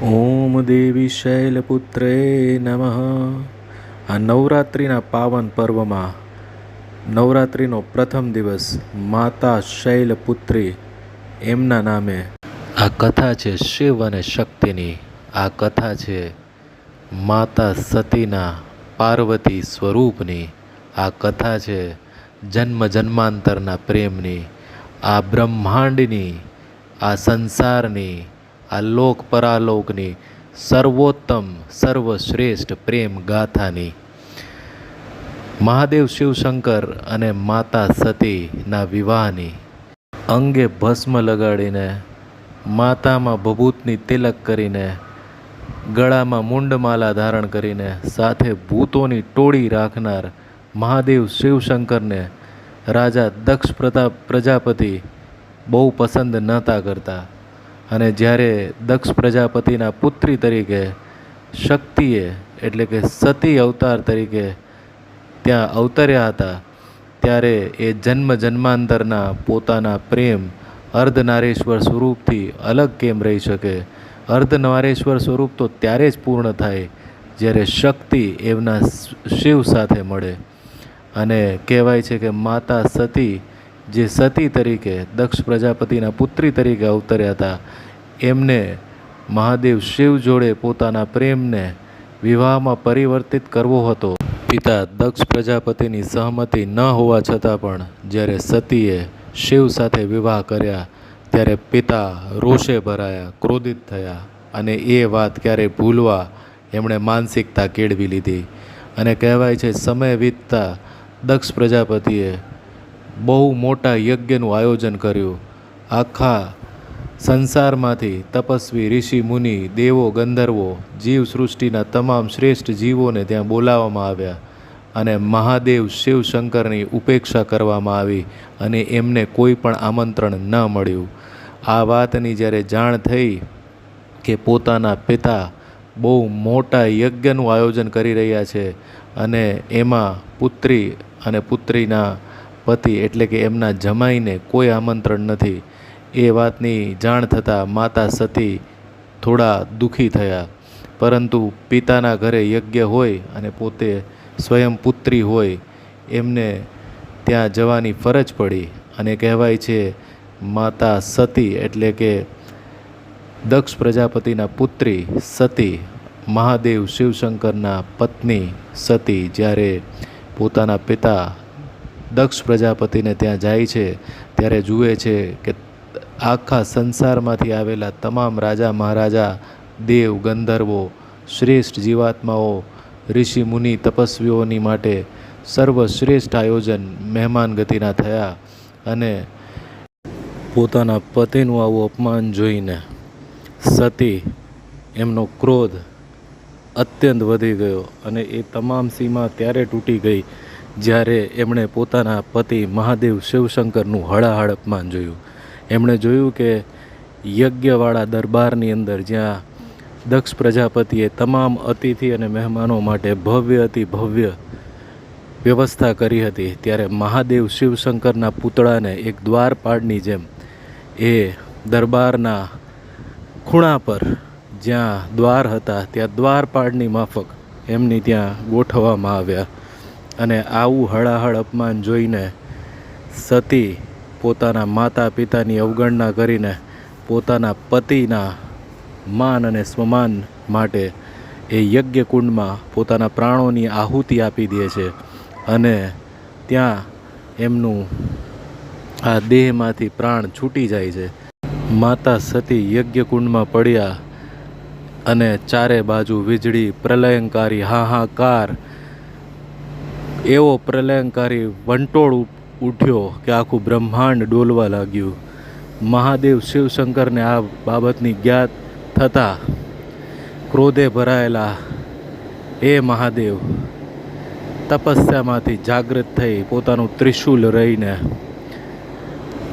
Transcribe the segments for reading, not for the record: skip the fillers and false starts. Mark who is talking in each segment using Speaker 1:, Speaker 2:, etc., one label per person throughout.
Speaker 1: ઓમ દેવી શૈલપુત્રે નમઃ. આ નવરાત્રિના પાવન પર્વમાં નવરાત્રિનો પ્રથમ દિવસ માતા શૈલપુત્રી એમના નામે આ કથા છે શિવ અને શક્તિની. આ કથા છે માતા સતીના પાર્વતી સ્વરૂપની. આ કથા છે જન્મ જન્માંતરના પ્રેમની, આ બ્રહ્માંડની, આ સંસારની, આ લોક પરાલોકની સર્વોત્તમ સર્વશ્રેષ્ઠ પ્રેમ ગાથાની. મહાદેવ શિવશંકર અને માતા સતીના વિવાહની. અંગે ભસ્મ લગાડીને, માતામાં ભભૂતની તિલક કરીને, ગળામાં મુંડમાલા ધારણ કરીને, સાથે ભૂતોની ટોળી રાખનાર મહાદેવ શિવશંકરને રાજા દક્ષ પ્રજાપતિ બહુ પસંદ નહોતા કરતા. અને જ્યારે દક્ષ પ્રજાપતિના પુત્રી તરીકે શક્તિએ એટલે કે સતી અવતાર તરીકે ત્યાં અવતર્યા હતા, ત્યારે એ જન્મ જન્માંતરના પોતાના પ્રેમ અર્ધનારેશ્વર સ્વરૂપથી અલગ કેમ રહી શકે? અર્ધનારેશ્વર સ્વરૂપ તો ત્યારે જ પૂર્ણ થાય જ્યારે શક્તિ એમના શિવ સાથે મળે. અને કહેવાય છે કે માતા સતી જે સતી તરીકે દક્ષ પ્રજાપતિના પુત્રી તરીકે અવતર્યા હતા, એમને મહાદેવ શિવ જોડે પોતાના પ્રેમને વિવાહમાં પરિવર્તિત કરવો હતો. પિતા દક્ષ પ્રજાપતિની સહમતિ ન હોવા છતાં પણ જ્યારે સતીએ શિવ સાથે વિવાહ કર્યા ત્યારે પિતા રોષે ભરાયા, ક્રોધિત થયા અને એ વાત ક્યારેય ભૂલવા એમણે માનસિકતા કેળવી લીધી. અને કહેવાય છે સમય વીતતા દક્ષ પ્રજાપતિએ બહુ મોટા યજ્ઞનું આયોજન કર્યું. આખા સંસારમાંથી તપસ્વી, ઋષિ, મુનિ, દેવો, ગંધર્વો, જીવ સૃષ્ટિના તમામ શ્રેષ્ઠ જીવોને ત્યાં બોલાવવામાં આવ્યા અને મહાદેવ શિવશંકરની ઉપેક્ષા કરવામાં આવી અને એમને કોઈ પણ આમંત્રણ ન મળ્યું. આ વાતની જ્યારે જાણ થઈ કે પોતાના પિતા બહુ મોટા યજ્ઞનું આયોજન કરી રહ્યા છે અને એમાં પુત્રી અને પુત્રીના પતિ એટલે કે એમના જમાઈને કોઈ આમંત્રણ નથી, એ વાતની જાણ થતાં માતા સતી થોડા દુઃખી થયા. પરંતુ પિતાના ઘરે યજ્ઞ હોય અને પોતે સ્વયં પુત્રી હોય, એમને ત્યાં જવાની ફરજ પડી. અને કહેવાય છે માતા સતી એટલે કે દક્ષ પ્રજાપતિના પુત્રી સતી, મહાદેવ શિવશંકરના પત્ની સતી જ્યારે પોતાના પિતા દક્ષ પ્રજાપતિને ત્યાં જાય છે ત્યારે જુએ છે કે આખા સંસારમાંથી આવેલા તમામ રાજા મહારાજા, દેવ, ગંધર્વો, શ્રેષ્ઠ જીવાત્માઓ, ઋષિ, મુનિ, તપસ્વીઓની માટે સર્વશ્રેષ્ઠ આયોજન મહેમાન ગતિના થયા. અને પોતાના પતિનું આવું અપમાન જોઈને સતી એમનો ક્રોધ અત્યંત વધી ગયો અને એ તમામ સીમા ત્યારે તૂટી ગઈ જ્યારે એમણે પોતાના પતિ મહાદેવ શિવશંકરનું હળાહળ અપમાન જોયું. એમણે જોયું કે યજ્ઞવાળા દરબારની અંદર જ્યાં દક્ષ પ્રજાપતિએ તમામ અતિથિ અને મહેમાનો માટે ભવ્ય અતિ ભવ્ય વ્યવસ્થા કરી હતી, ત્યારે મહાદેવ શિવશંકરના પૂતળાને એક દ્વારપાળની જેમ એ દરબારના ખૂણા પર જ્યાં દ્વાર હતા ત્યાં દ્વારપાળની માફક એમની ત્યાં ગોઠવવામાં આવ્યા. અને આવું હળાહળ અપમાન જોઈને સતી પોતાના માતા પિતાની અવગણના કરીને પોતાના પતિના માન અને સ્વમાન માટે એ યજ્ઞકુંડમાં પોતાના પ્રાણોની આહુતિ આપી દે છે અને ત્યાં એમનું આ દેહમાંથી પ્રાણ છૂટી જાય છે. માતા સતી યજ્ઞકુંડમાં પડ્યા અને ચારે બાજુ વીજળી, પ્રલયંકારી હાહાકાર, એવો પ્રલયંકારી વંટોળ ઉઠ્યો કે આખું બ્રહ્માંડ ડોલવા લાગ્યું. મહાદેવ શિવશંકરને આ બાબતની જ્ઞાત થતાં ક્રોધે ભરાયેલા એ મહાદેવ તપસ્યામાંથી જાગૃત થઈ પોતાનું ત્રિશૂલ રહીને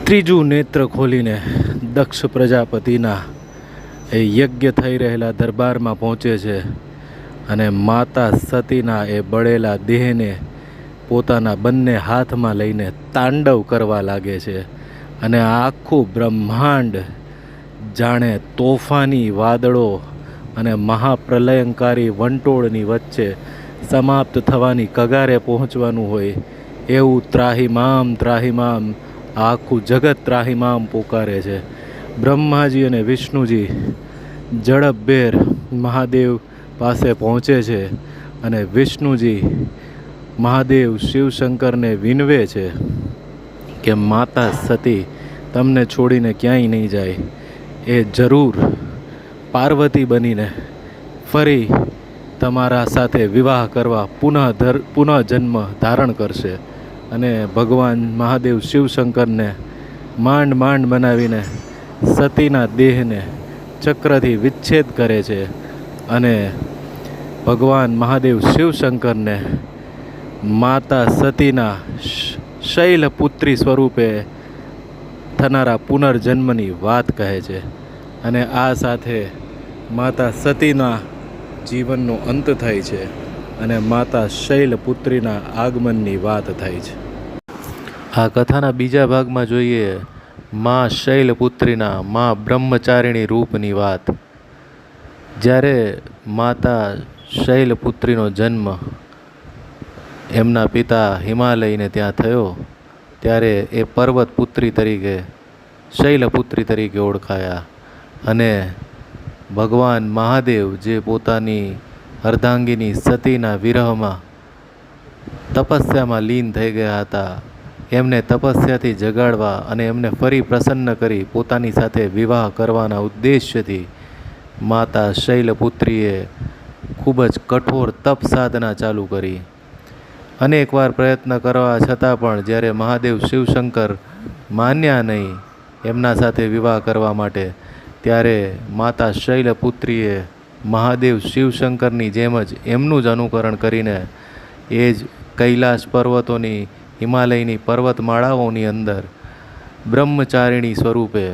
Speaker 1: ત્રીજું નેત્ર ખોલીને દક્ષ પ્રજાપતિના એ યજ્ઞ થઈ રહેલા દરબારમાં પહોંચે છે અને માતા સતીના એ બળેલા દેહને પોતાના બંને હાથમાં લઈને તાંડવ કરવા લાગે છે. અને આખું બ્રહ્માંડ જાણે તોફાની વાદળો અને મહાપ્રલયંકારી વંટોળની વચ્ચે સમાપ્ત થવાની કગારે પહોંચવાનું હોય એવું ત્રાહિમામ ત્રાહિમામ આખું જગત ત્રાહિમામ પોકારે છે. બ્રહ્માજી અને વિષ્ણુજી ઝડપભેર મહાદેવ પાસે પહોંચે છે અને વિષ્ણુજી મહાદેવ શિવશંકરને વિનવે છે કે માતા સતી તમને છોડીને ક્યાંય નહીં જાય. એ જરૂર પાર્વતી બનીને ફરી તમારા સાથે વિવાહ કરવા પુનઃ જન્મ ધારણ કરશે. અને ભગવાન મહાદેવ શિવશંકરને માંડ માંડ બનાવીને સતીના દેહને ચક્રથી વિચ્છેદ કરે છે અને ભગવાન મહાદેવ શિવશંકરને માતા સતીના શૈલપુત્રી સ્વરૂપે થનારા પુનર્જન્મની વાત કહે છે. અને આ સાથે માતા સતીના જીવનનો અંત થાય છે અને માતા શૈલપુત્રીના આગમનની વાત થાય છે. આ કથાના બીજા ભાગમાં જોઈએ મા શૈલપુત્રીના મા બ્રહ્મચારિણી રૂપની વાત. જ્યારે માતા શૈલપુત્રીનો જન્મ એમના પિતા હિમાલયને ત્યાં થયો ત્યારે એ પર્વત પુત્રી તરીકે શૈલપુત્રી તરીકે ઓળખાયા. અને ભગવાન મહાદેવ જે પોતાની અર્ધાંગીની સતીના વિરહમાં તપસ્યામાં લીન થઈ ગયા હતા, એમને તપસ્યાથી જગાડવા અને એમને ફરી પ્રસન્ન કરી પોતાની સાથે વિવાહ કરવાના ઉદ્દેશ્યથી માતા શૈલપુત્રીએ ખૂબ જ કઠોર તપ સાધના ચાલુ કરી. અનેકવાર પ્રયત્ન કરવા છતાં પણ જ્યારે મહાદેવ શિવશંકર માન્યા નહીં એમના સાથે વિવાહ કરવા માટે, ત્યારે માતા શૈલપુત્રીએ મહાદેવ શિવશંકરની જેમ જ એમનું જ અનુકરણ કરીને એ જ કૈલાસ પર્વતોની હિમાલયની પર્વતમાળાઓની અંદર બ્રહ્મચારિણી સ્વરૂપે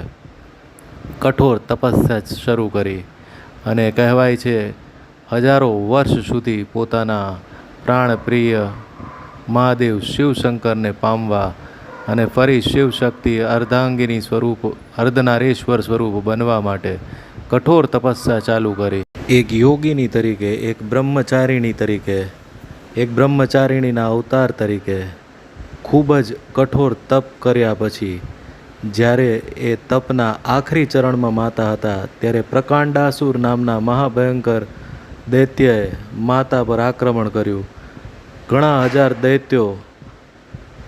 Speaker 1: કઠોર તપસ્યા શરૂ કરી. અને કહેવાય છે હજારો વર્ષ સુધી પોતાના પ્રાણપ્રિય મહાદેવ શિવશંકરને પામવા અને ફરી શિવશક્તિ અર્ધાંગિની સ્વરૂપ અર્ધનારેશ્વર સ્વરૂપ બનવા માટે કઠોર તપસ્યા ચાલુ કરી. એક યોગીની તરીકે, એક બ્રહ્મચારિણી તરીકે, એક બ્રહ્મચારિણીના અવતાર તરીકે ખૂબ જ કઠોર તપ કર્યા પછી જ્યારે એ તપના આખરી ચરણમાં માતા હતા ત્યારે પ્રકાંડાસુર નામના મહાભયંકર દૈત્યએ માતા પર આક્રમણ કર્યું. ઘણા હજાર દૈત્યો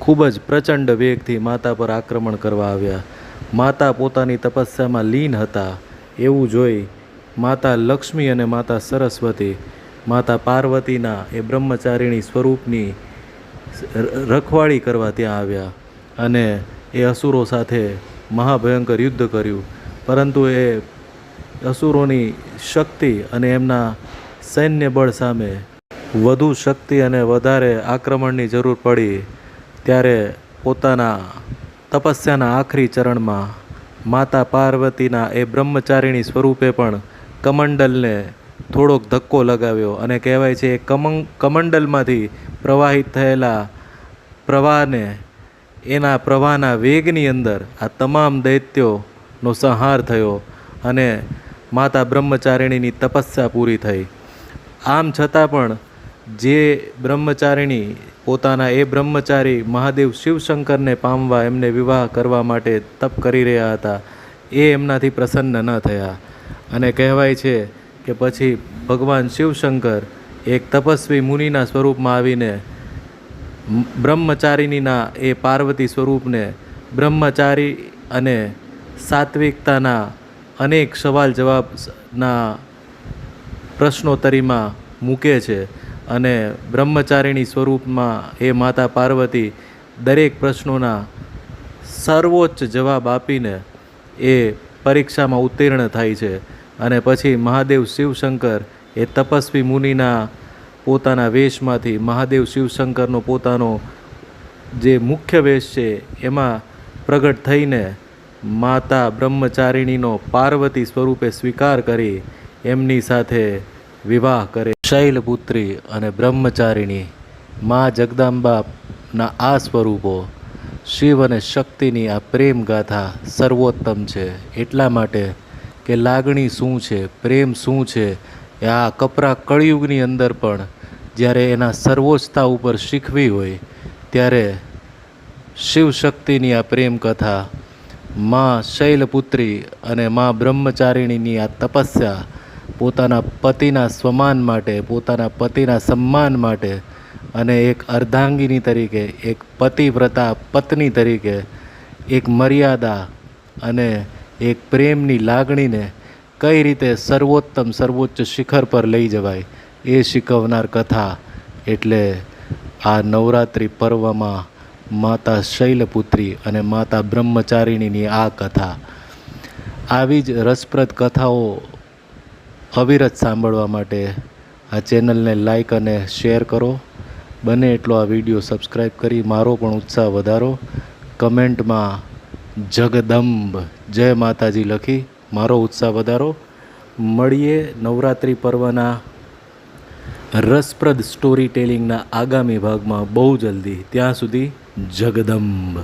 Speaker 1: ખૂબ જ પ્રચંડ વેગથી માતા પર આક્રમણ કરવા આવ્યા. માતા પોતાની તપસ્યામાં લીન હતા એવું જોઈ માતા લક્ષ્મી અને માતા સરસ્વતી માતા પાર્વતીના એ બ્રહ્મચારિણી સ્વરૂપની રખવાળી કરવા ત્યાં આવ્યા અને એ અસુરો સાથે મહાભયંકર યુદ્ધ કર્યું. પરંતુ એ અસુરોની શક્તિ અને એમના સૈન્ય બળ સામે વધુ શક્તિ અને વધારે આક્રમણની જરૂર પડી ત્યારે પોતાના તપસ્યાના આખરી ચરણમાં માતા પાર્વતીના એ બ્રહ્મચારિણી સ્વરૂપે પણ કમંડલને થોડોક ધક્કો લગાવ્યો. અને કહેવાય છે એ કમંડલમાંથી પ્રવાહિત થયેલા પ્રવાહને એના પ્રવાહના વેગની અંદર આ તમામ દૈત્યોનો સંહાર થયો અને માતા બ્રહ્મચારિણીની તપસ્યા પૂરી થઈ. આમ છતાં પણ જે બ્રહ્મચારિણી પોતાના એ બ્રહ્મચારી મહાદેવ શિવશંકરને પામવા એમને વિવાહ કરવા માટે તપ કરી રહ્યા હતા એ એમનાથી પ્રસન્ન ન થયા. અને કહેવાય છે કે પછી ભગવાન શિવશંકર એક તપસ્વી મુનિના સ્વરૂપમાં આવીને બ્રહ્મચારિણીના એ પાર્વતી સ્વરૂપને બ્રહ્મચારી અને સાત્વિકતાના અનેક સવાલ જવાબના પ્રશ્નોત્તરીમાં મૂકે છે. અને બ્રહ્મચારિણી સ્વરૂપમાં એ માતા પાર્વતી દરેક પ્રશ્નોના સર્વોચ્ચ જવાબ આપીને એ પરીક્ષામાં ઉત્તીર્ણ થાય છે. અને પછી મહાદેવ શિવશંકર એ તપસ્વી મુનિના પોતાના વેશમાંથી મહાદેવ શિવશંકરનો પોતાનો જે મુખ્ય વેશ છે એમાં પ્રગટ થઈને માતા બ્રહ્મચારિણીનો પાર્વતી સ્વરૂપે સ્વીકાર કરી એમની સાથે વિવાહ કરે. શૈલપુત્રી અને બ્રહ્મચારિણી મા જગદાંબાના આ સ્વરૂપો શિવ અને શક્તિની આ પ્રેમ ગાથા સર્વોત્તમ છે. એટલા માટે કે લાગણી શું છે, પ્રેમ શું છે. એ આ કપરા કળિયુગની અંદર પણ જ્યારે એના સર્વોચ્ચતા ઉપર શીખવી હોય ત્યારે શિવશક્તિની આ પ્રેમ કથા, માં શૈલપુત્રી અને માં બ્રહ્મચારિણીની આ તપસ્યા પોતાના પતિના સ્વમાન માટે, પોતાના પતિના સન્માન માટે અને એક અર્ધાંગિની તરીકે, એક પતિવ્રતા પત્ની તરીકે એક મર્યાદા અને એક પ્રેમની લાગણીને કઈ રીતે સર્વોચ્ચ શિખર પર લઈ જવાય એ શીખવનાર કથા એટલે આ નવરાત્રિ પર્વમાં માતા શૈલપુત્રી અને માતા બ્રહ્મચારિણીની આ કથા. આવી જ રસપ્રદ કથાઓ અવિરત સાંભળવા માટે આ ચેનલને લાઈક અને શેર કરો. બને એટલો આ વિડીયો સબસ્ક્રાઈબ કરી મારો પણ ઉત્સાહ વધારો. કમેન્ટમાં જગદંબ જય માતાજી લખી મારો ઉત્સાહ વધારો. મળીએ નવરાત્રિ પર્વના રસપ્રદ સ્ટોરી ટેલિંગના આગામી ભાગમાં બહુ જલ્દી. ત્યાં સુધી જગદંબ.